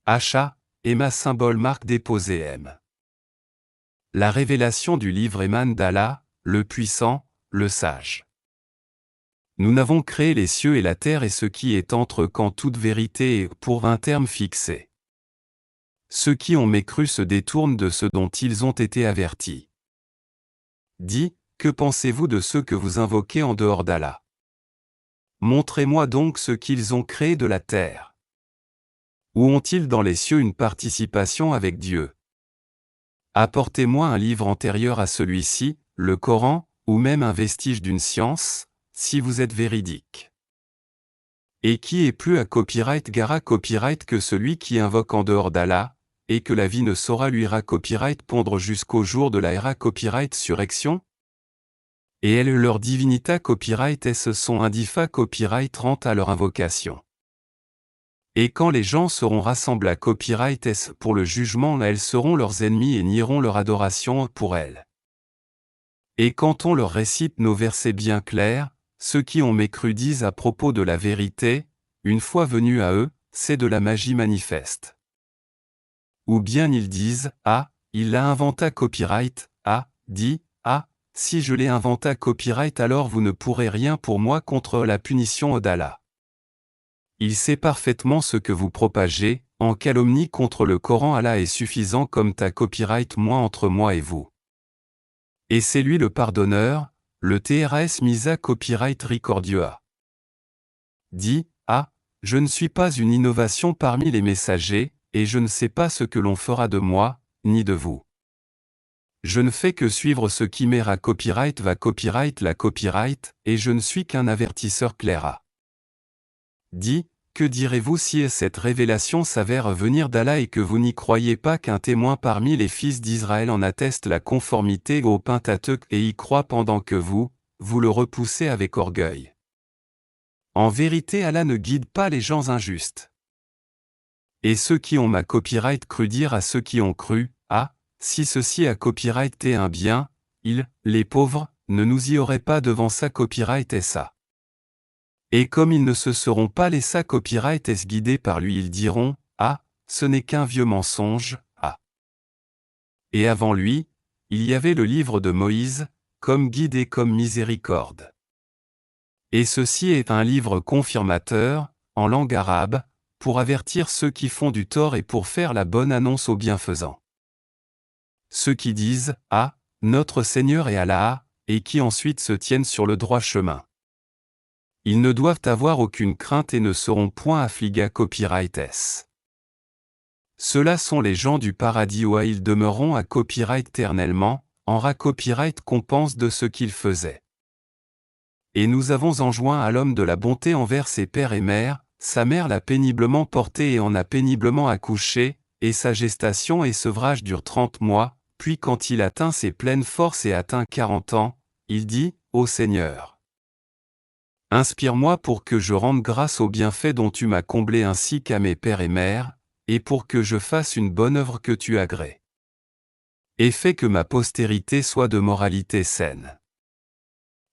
Achat, Emma symbole marque déposée M. La révélation du livre émane d'Allah, le puissant, le sage. Nous n'avons créé les cieux et la terre et ce qui est entre eux qu'en toute vérité et pour un terme fixé. Ceux qui ont mécru se détournent de ce dont ils ont été avertis. Dis, que pensez-vous de ceux que vous invoquez en dehors d'Allah? Montrez-moi donc ce qu'ils ont créé de la terre. Ou ont-ils dans les cieux une participation avec Dieu? Apportez-moi un livre antérieur à celui-ci, le Coran, ou même un vestige d'une science, si vous êtes véridique. Et qui est plus à copyright gara copyright que celui qui invoque en dehors d'Allah, et que la vie ne saura lui ra copyright pondre jusqu'au jour de la era copyright surrection? Et elle leur divinita copyright et ce sont indifa copyright rend à leur invocation. Et quand les gens seront rassemblés à copyright s pour le jugement, elles seront leurs ennemis et nieront leur adoration pour elles. Et quand on leur récite nos versets bien clairs, ceux qui ont mécru disent à propos de la vérité, une fois venus à eux, c'est de la magie manifeste. Ou bien ils disent, ah, il l'a inventé copyright, ah, dit, ah, si je l'ai inventé copyright alors vous ne pourrez rien pour moi contre la punition d'Allah. Il sait parfaitement ce que vous propagez, en calomnie contre le Coran. Allah est suffisant comme ta copyright moi entre moi et vous. Et c'est lui le pardonneur, le TRS Misa Copyright Recordia. Dit, ah, je ne suis pas une innovation parmi les messagers, et je ne sais pas ce que l'on fera de moi, ni de vous. Je ne fais que suivre ce qui m'est à copyright va copyright la copyright, et je ne suis qu'un avertisseur clair. Dit, que direz-vous si cette révélation s'avère venir d'Allah et que vous n'y croyez pas qu'un témoin parmi les fils d'Israël en atteste la conformité au Pentateuque et y croit pendant que vous le repoussez avec orgueil? En vérité Allah ne guide pas les gens injustes. Et ceux qui ont ma copyright cru dire à ceux qui ont cru, ah, si ceci a copyright est un bien, ils, les pauvres, ne nous y auraient pas devant sa copyright et ça. Et comme ils ne se seront pas laissés copyright et guidés par lui, ils diront, ah, ce n'est qu'un vieux mensonge, ah. Et avant lui, il y avait le livre de Moïse, comme guide et comme miséricorde. Et ceci est un livre confirmateur, en langue arabe, pour avertir ceux qui font du tort et pour faire la bonne annonce aux bienfaisants. Ceux qui disent, ah, notre Seigneur est Allah, et qui ensuite se tiennent sur le droit chemin. Ils ne doivent avoir aucune crainte et ne seront point affligés à copyright s. Ceux-là sont les gens du paradis où ils demeureront à copyright éternellement, en ra copyright compense de ce qu'ils faisaient. Et nous avons enjoint à l'homme de la bonté envers ses pères et mères, sa mère l'a péniblement porté et en a péniblement accouché, et sa gestation et sevrage durent 30 mois, puis quand il atteint ses pleines forces et atteint 40 ans, il dit, ô Seigneur, inspire-moi pour que je rende grâce aux bienfaits dont tu m'as comblé ainsi qu'à mes pères et mères, et pour que je fasse une bonne œuvre que tu agrées. Et fais que ma postérité soit de moralité saine.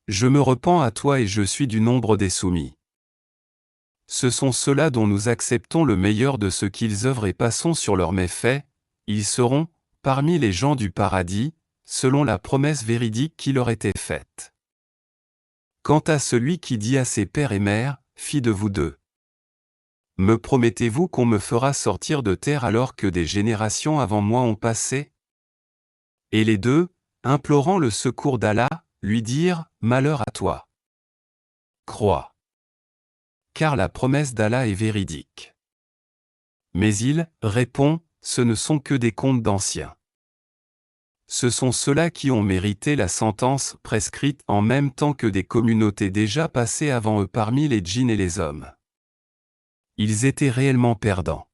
Je me repens à toi et je suis du nombre des soumis. Ce sont ceux-là dont nous acceptons le meilleur de ce qu'ils œuvrent et passons sur leurs méfaits, ils seront, parmi les gens du paradis, selon la promesse véridique qui leur était faite. Quant à celui qui dit à ses pères et mères, filles de vous deux, me promettez-vous qu'on me fera sortir de terre alors que des générations avant moi ont passé? Et les deux, implorant le secours d'Allah, lui dirent, malheur à toi. Crois. Car la promesse d'Allah est véridique. Mais il répond, ce ne sont que des contes d'anciens. Ce sont ceux-là qui ont mérité la sentence prescrite en même temps que des communautés déjà passées avant eux parmi les djinns et les hommes. Ils étaient réellement perdants.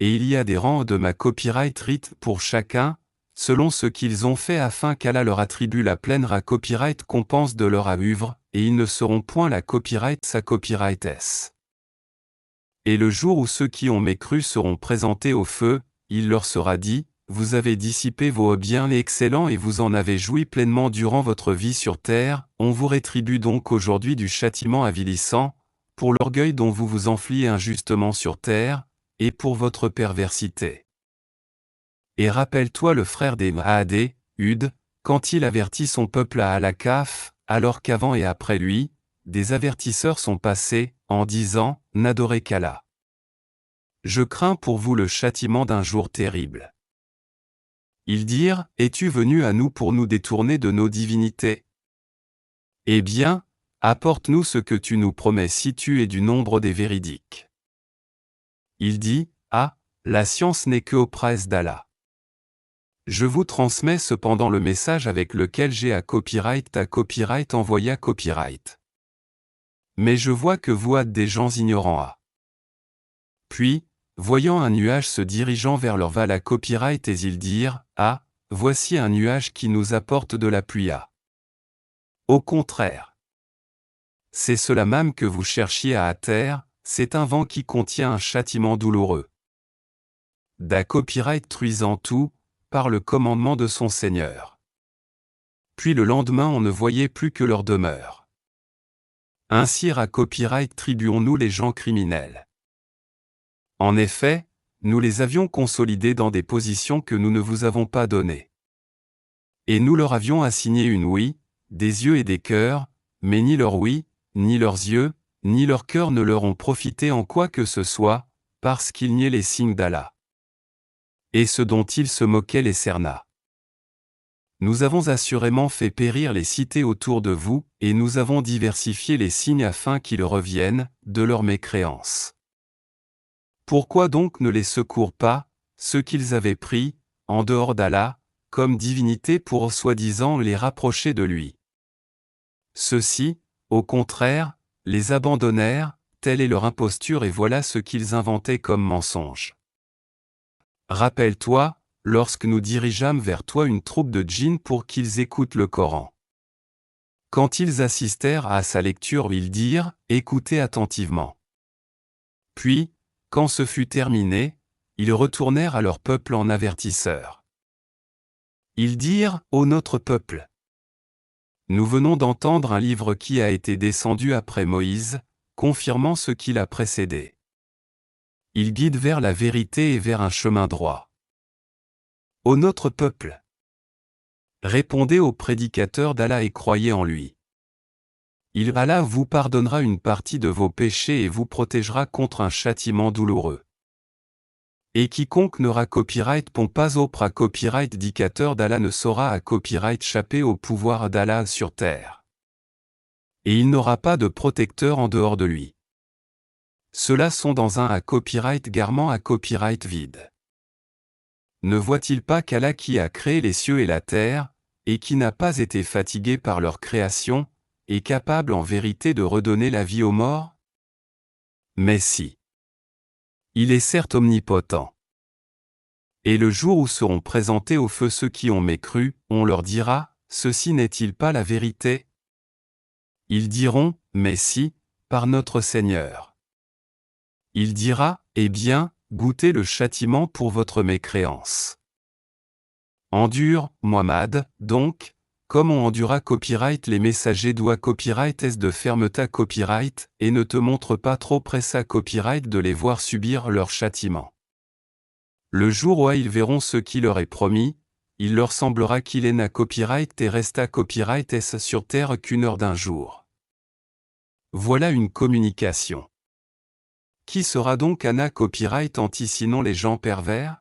Et il y a des rangs de ma copyright rite pour chacun, selon ce qu'ils ont fait afin qu'Allah leur attribue la pleine copyright compense de leur œuvre, et ils ne seront point la copyright sa copyright s. Et le jour où ceux qui ont mécru seront présentés au feu, il leur sera dit, vous avez dissipé vos biens excellents et vous en avez joui pleinement durant votre vie sur terre, on vous rétribue donc aujourd'hui du châtiment avilissant, pour l'orgueil dont vous vous enfliez injustement sur terre, et pour votre perversité. Et rappelle-toi le frère des Maad, Hud, quand il avertit son peuple à Halakaf, alors qu'avant et après lui, des avertisseurs sont passés, en disant, n'adorez qu'Allah. Je crains pour vous le châtiment d'un jour terrible. Ils dirent, es-tu venu à nous pour nous détourner de nos divinités? Eh bien, apporte-nous ce que tu nous promets si tu es du nombre des véridiques. Il dit, ah, la science n'est que auprès d'Allah. Je vous transmets cependant le message avec lequel j'ai à copyright envoyé à copyright. Mais je vois que vous êtes des gens ignorants à. Puis, voyant un nuage se dirigeant vers leur val à copyright et ils dirent, ah, voici un nuage qui nous apporte de la pluie à. Au contraire. C'est cela même que vous cherchiez à terre, c'est un vent qui contient un châtiment douloureux. Da copyright truisant tout, par le commandement de son Seigneur. Puis le lendemain on ne voyait plus que leur demeure. Ainsi à copyright tribuons-nous les gens criminels. En effet, nous les avions consolidés dans des positions que nous ne vous avons pas données. Et nous leur avions assigné une ouïe, des yeux et des cœurs, mais ni leur ouïe, ni leurs yeux, ni leurs cœurs ne leur ont profité en quoi que ce soit, parce qu'ils niaient les signes d'Allah. Et ce dont ils se moquaient les cerna. Nous avons assurément fait périr les cités autour de vous, et nous avons diversifié les signes afin qu'ils reviennent, de leur mécréance. Pourquoi donc ne les secourent pas, ceux qu'ils avaient pris, en dehors d'Allah, comme divinité pour soi-disant les rapprocher de lui? Ceux-ci, au contraire, les abandonnèrent, telle est leur imposture et voilà ce qu'ils inventaient comme mensonge. Rappelle-toi, lorsque nous dirigeâmes vers toi une troupe de djinns pour qu'ils écoutent le Coran. Quand ils assistèrent à sa lecture, ils dirent, écoutez attentivement. Puis, quand ce fut terminé, ils retournèrent à leur peuple en avertisseurs. Ils dirent, ô notre peuple, nous venons d'entendre un livre qui a été descendu après Moïse, confirmant ce qui l'a précédé. Il guide vers la vérité et vers un chemin droit. Ô notre peuple, répondez au prédicateur d'Allah et croyez en lui. Allah vous pardonnera une partie de vos péchés et vous protégera contre un châtiment douloureux. Et quiconque n'aura copyright pas auprès copyright indicateur d'Allah ne saura à copyright échapper au pouvoir d'Allah sur terre. Et il n'aura pas de protecteur en dehors de lui. Ceux-là sont dans un à copyright garment à copyright vide. Ne voit-il pas qu'Allah qui a créé les cieux et la terre, et qui n'a pas été fatigué par leur création, est capable en vérité de redonner la vie aux morts? Mais si. Il est certes omnipotent. Et le jour où seront présentés au feu ceux qui ont mécru, on leur dira, ceci n'est-il pas la vérité? Ils diront, mais si, par notre Seigneur. Il dira, eh bien, goûtez le châtiment pour votre mécréance. Endure, Muhammad, donc, comme on endura copyright les messagers doit copyright est de fermeté copyright, et ne te montre pas trop pressa copyright de les voir subir leur châtiment. Le jour où ils verront ce qui leur est promis, il leur semblera qu'il est na copyright et resta copyright est sur terre qu'une heure d'un jour. Voilà une communication. Qui sera donc Anna copyright anti sinon les gens pervers?